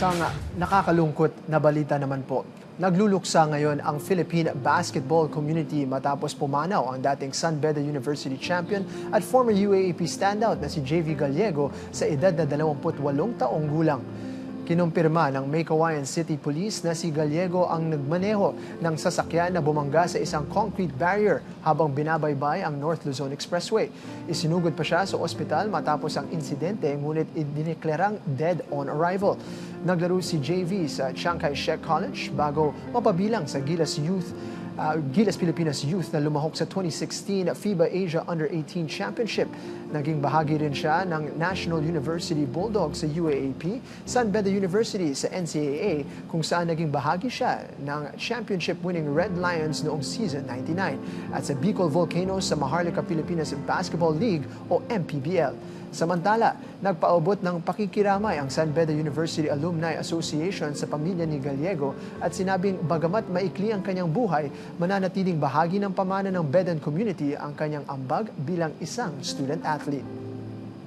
Isang nakakalungkot na balita naman po. Nagluluksa ngayon ang Philippine basketball community matapos pumanaw ang dating San Beda University champion at former UAAP standout na si JV Gallego sa edad na 28 taong gulang. Kinumpirma ng May Kawayan City Police na si Gallego ang nagmaneho ng sasakyan na bumangga sa isang concrete barrier habang binabaybay ang North Luzon Expressway. Isinugod pa siya sa ospital matapos ang insidente ngunit idineklarang dead on arrival. Naglaro si JV sa Chiang Kai-shek College bago mapabilang sa Gilas Pilipinas Youth na lumahok sa 2016 FIBA Asia Under-18 Championship. Naging bahagi rin siya ng National University Bulldogs sa UAAP, San Beda University sa NCAA kung saan naging bahagi siya ng championship-winning Red Lions noong season 99 at sa Bicol Volcanoes sa Maharlika Pilipinas Basketball League o MPBL. Samantala, nagpaabot ng pakikiramay ang San Beda University Alumni Association sa pamilya ni Gallego at sinabing bagamat maikli ang kanyang buhay, mananatiling bahagi ng pamana ng Bedan community ang kanyang ambag bilang isang student athlete.